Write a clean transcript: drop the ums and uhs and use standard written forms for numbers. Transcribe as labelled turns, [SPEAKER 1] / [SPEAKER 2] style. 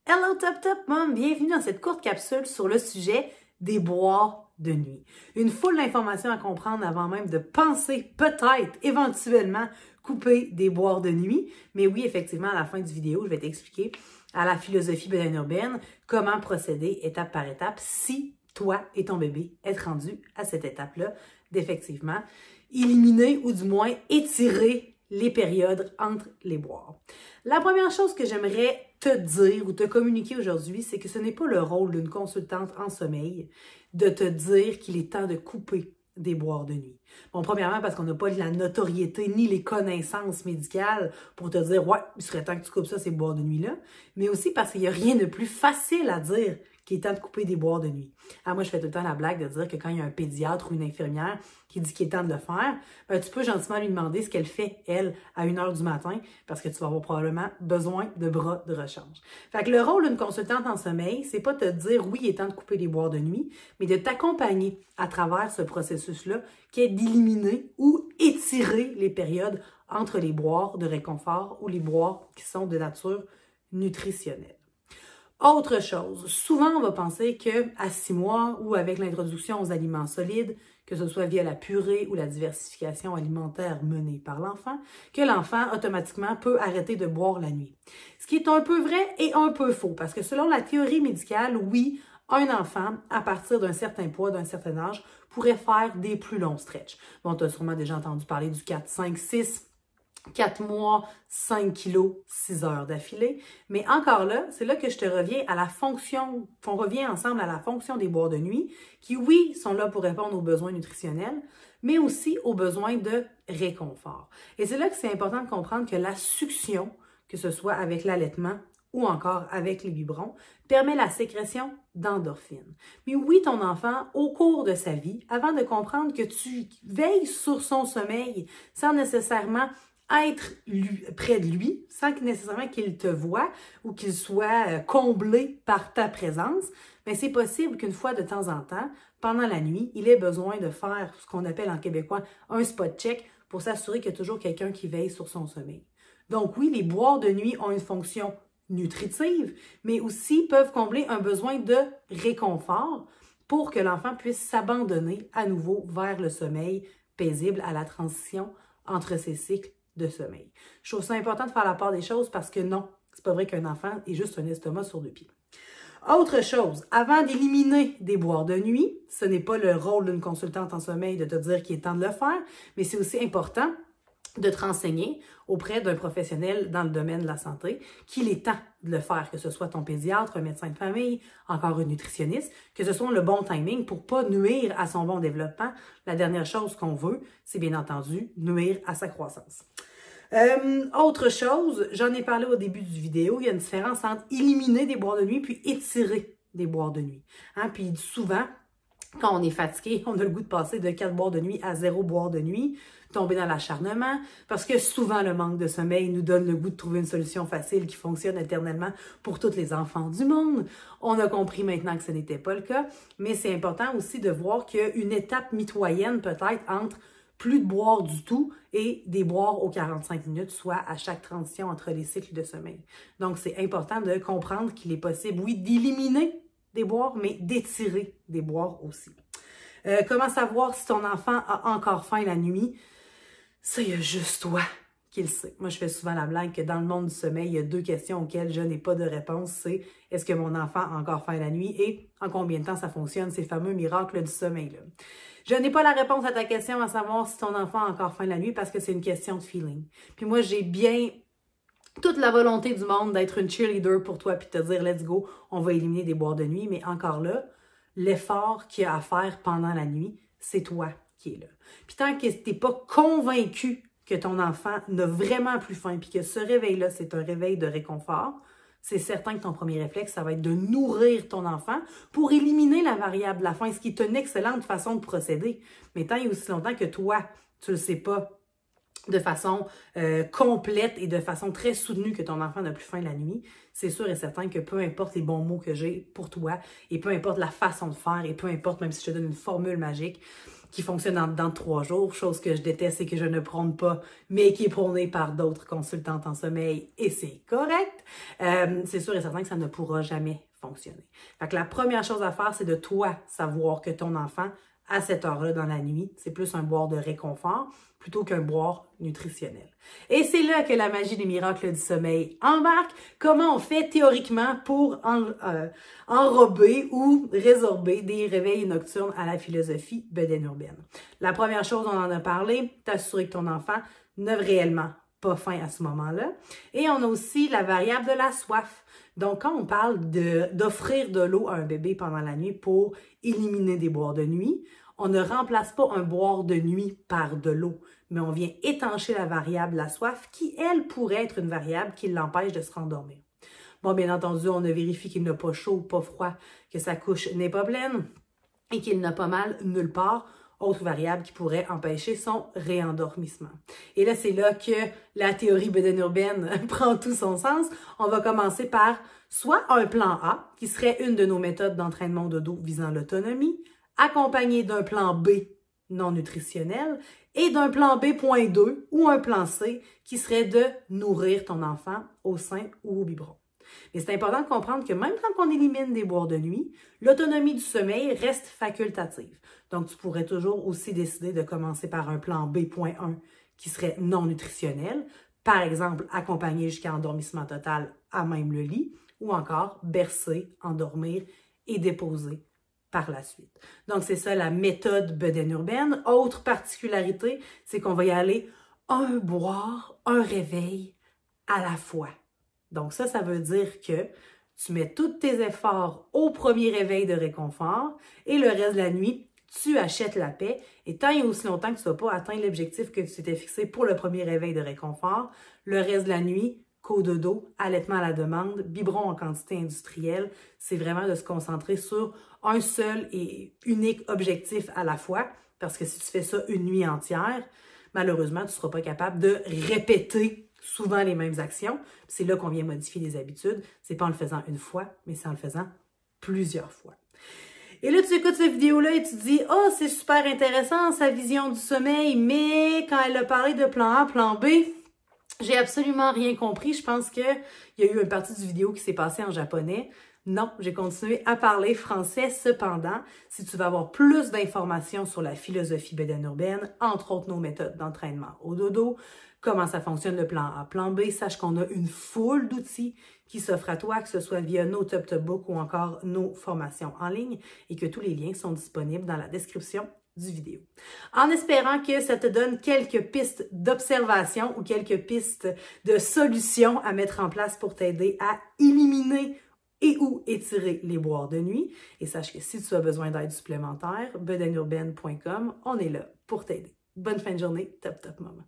[SPEAKER 1] Hello Top Top Mom, bienvenue dans cette courte capsule sur le sujet des boires de nuit. Une foule d'informations à comprendre avant même de penser peut-être, éventuellement, couper des boires de nuit. Mais oui, effectivement, à la fin du vidéo, je vais t'expliquer à la philosophie bédane-urbaine comment procéder étape par étape si toi et ton bébé êtes rendus à cette étape-là d'effectivement éliminer ou du moins étirer les périodes entre les boires. La première chose que j'aimerais te dire ou te communiquer aujourd'hui, c'est que ce n'est pas le rôle d'une consultante en sommeil de te dire qu'il est temps de couper des boires de nuit. Bon, premièrement, parce qu'on n'a pas la notoriété ni les connaissances médicales pour te dire « Ouais, il serait temps que tu coupes ça, ces boires de nuit-là », mais aussi parce qu'il n'y a rien de plus facile à dire qu'il est temps de couper des boires de nuit. Ah, moi, je fais tout le temps la blague de dire que quand il y a un pédiatre ou une infirmière qui dit qu'il est temps de le faire, ben, tu peux gentiment lui demander ce qu'elle fait, elle, à 1h du matin, parce que tu vas avoir probablement besoin de bras de rechange. Fait que le rôle d'une consultante en sommeil, c'est pas te dire oui, il est temps de couper des boires de nuit, mais de t'accompagner à travers ce processus-là, qui est d'éliminer ou étirer les périodes entre les boires de réconfort ou les boires qui sont de nature nutritionnelle. Autre chose, souvent on va penser qu'à 6 mois ou avec l'introduction aux aliments solides, que ce soit via la purée ou la diversification alimentaire menée par l'enfant, que l'enfant automatiquement peut arrêter de boire la nuit. Ce qui est un peu vrai et un peu faux, parce que selon la théorie médicale, oui, un enfant, à partir d'un certain poids, d'un certain âge, pourrait faire des plus longs stretches. Bon, tu as sûrement déjà entendu parler du 4, 5, 6, 4 mois, 5 kilos, 6 heures d'affilée. Mais encore là, c'est là que je te reviens à la fonction, qu'on revient ensemble à la fonction des boires de nuit, qui, oui, sont là pour répondre aux besoins nutritionnels, mais aussi aux besoins de réconfort. Et c'est là que c'est important de comprendre que la succion, que ce soit avec l'allaitement ou encore avec les biberons, permet la sécrétion d'endorphines. Mais oui, ton enfant, au cours de sa vie, avant de comprendre que tu veilles sur son sommeil sans nécessairement être près de lui, sans nécessairement qu'il te voie ou qu'il soit comblé par ta présence, mais c'est possible qu'une fois de temps en temps, pendant la nuit, il ait besoin de faire ce qu'on appelle en québécois un spot check pour s'assurer qu'il y a toujours quelqu'un qui veille sur son sommeil. Donc oui, les boires de nuit ont une fonction nutritive, mais aussi peuvent combler un besoin de réconfort pour que l'enfant puisse s'abandonner à nouveau vers le sommeil paisible à la transition entre ses cycles de sommeil. Je trouve ça important de faire la part des choses parce que non, c'est pas vrai qu'un enfant est juste un estomac sur 2 pieds. Autre chose, avant d'éliminer des boires de nuit, ce n'est pas le rôle d'une consultante en sommeil de te dire qu'il est temps de le faire, mais c'est aussi important de te renseigner auprès d'un professionnel dans le domaine de la santé qu'il est temps de le faire, que ce soit ton pédiatre, un médecin de famille, encore un nutritionniste, que ce soit le bon timing pour pas nuire à son bon développement. La dernière chose qu'on veut, c'est bien entendu nuire à sa croissance. Autre chose, j'en ai parlé au début du vidéo, il y a une différence entre éliminer des boires de nuit puis étirer des boires de nuit. Hein? Puis souvent, quand on est fatigué, on a le goût de passer de 4 boires de nuit à 0 boire de nuit, tomber dans l'acharnement, parce que souvent le manque de sommeil nous donne le goût de trouver une solution facile qui fonctionne éternellement pour tous les enfants du monde. On a compris maintenant que ce n'était pas le cas, mais c'est important aussi de voir qu'il y a une étape mitoyenne peut-être entre plus de boire du tout et des boires aux 45 minutes, soit à chaque transition entre les cycles de sommeil. Donc, c'est important de comprendre qu'il est possible, oui, d'éliminer des boires, mais d'étirer des boires aussi. Comment savoir si ton enfant a encore faim la nuit? Ça, il y a juste toi qui le sait. Moi, je fais souvent la blague que dans le monde du sommeil, il y a 2 questions auxquelles je n'ai pas de réponse. C'est est-ce que mon enfant a encore faim la nuit et en combien de temps ça fonctionne, ces fameux miracles du sommeil là. Je n'ai pas la réponse à ta question à savoir si ton enfant a encore faim la nuit parce que c'est une question de feeling. Puis moi, j'ai bien toute la volonté du monde d'être une cheerleader pour toi puis de te dire let's go, on va éliminer des boires de nuit, mais encore là, l'effort qu'il y a à faire pendant la nuit, c'est toi qui es là. Puis tant que tu n'es pas convaincu que ton enfant n'a vraiment plus faim puis que ce réveil-là, c'est un réveil de réconfort, c'est certain que ton premier réflexe, ça va être de nourrir ton enfant pour éliminer la variable de la faim, ce qui est une excellente façon de procéder. Mais tant et aussi longtemps que toi, tu ne le sais pas de façon complète et de façon très soutenue que ton enfant n'a plus faim la nuit, c'est sûr et certain que peu importe les bons mots que j'ai pour toi, et peu importe la façon de faire, et peu importe même si je te donne une formule magique qui fonctionne dans 3 jours, chose que je déteste et que je ne prône pas, mais qui est prônée par d'autres consultantes en sommeil, et c'est correct, c'est sûr et certain que ça ne pourra jamais fonctionner. Fait que la première chose à faire, c'est de toi savoir que ton enfant, à cette heure-là dans la nuit, c'est plus un boire de réconfort plutôt qu'un boire nutritionnel. Et c'est là que la magie des miracles du sommeil embarque. Comment on fait théoriquement pour enrober ou résorber des réveils nocturnes à la philosophie Beden-Urbaine? La première chose, on en a parlé, t'assurer que ton enfant n'a réellement pas faim à ce moment-là. Et on a aussi la variable de la soif. Donc, quand on parle d'offrir de l'eau à un bébé pendant la nuit pour éliminer des boires de nuit, on ne remplace pas un boire de nuit par de l'eau, mais on vient étancher la variable de la soif qui, elle, pourrait être une variable qui l'empêche de se rendormir. Bon, bien entendu, on a vérifié qu'il n'a pas chaud, pas froid, que sa couche n'est pas pleine et qu'il n'a pas mal nulle part. Autre variable qui pourrait empêcher son réendormissement. Et là, c'est là que la théorie Beden-Urbaine prend tout son sens. On va commencer par soit un plan A, qui serait une de nos méthodes d'entraînement au dodo visant l'autonomie, accompagné d'un plan B non nutritionnel et d'un plan B.2 ou un plan C qui serait de nourrir ton enfant au sein ou au biberon. Mais c'est important de comprendre que même quand on élimine des boires de nuit, l'autonomie du sommeil reste facultative. Donc, tu pourrais toujours aussi décider de commencer par un plan B.1 qui serait non nutritionnel, par exemple, accompagné jusqu'à endormissement total à même le lit, ou encore bercer, endormir et déposer par la suite. Donc, c'est ça la méthode Beden-Urbaine. Autre particularité, c'est qu'on va y aller un boire, un réveil à la fois. Donc ça veut dire que tu mets tous tes efforts au premier réveil de réconfort et le reste de la nuit, tu achètes la paix. Et tant et aussi longtemps que tu n'as pas atteint l'objectif que tu t'étais fixé pour le premier réveil de réconfort, le reste de la nuit, cododo, allaitement à la demande, biberon en quantité industrielle, c'est vraiment de se concentrer sur un seul et unique objectif à la fois. Parce que si tu fais ça une nuit entière, malheureusement, tu ne seras pas capable de répéter souvent les mêmes actions. C'est là qu'on vient modifier les habitudes. C'est pas en le faisant une fois, mais c'est en le faisant plusieurs fois. Et là, tu écoutes cette vidéo-là et tu te dis « Oh, c'est super intéressant, sa vision du sommeil, mais quand elle a parlé de plan A, plan B, j'ai absolument rien compris. Je pense qu'il y a eu une partie du vidéo qui s'est passée en japonais. » Non, j'ai continué à parler français. Cependant, si tu veux avoir plus d'informations sur la philosophie Beden-Urbaine, entre autres nos méthodes d'entraînement au dodo, comment ça fonctionne le plan A, plan B, sache qu'on a une foule d'outils qui s'offrent à toi, que ce soit via nos Top Top Book ou encore nos formations en ligne et que tous les liens sont disponibles dans la description du vidéo. En espérant que ça te donne quelques pistes d'observation ou quelques pistes de solutions à mettre en place pour t'aider à éliminer et ou étirer les boires de nuit. Et sache que si tu as besoin d'aide supplémentaire, bedenurbaine.com, on est là pour t'aider. Bonne fin de journée, top top maman.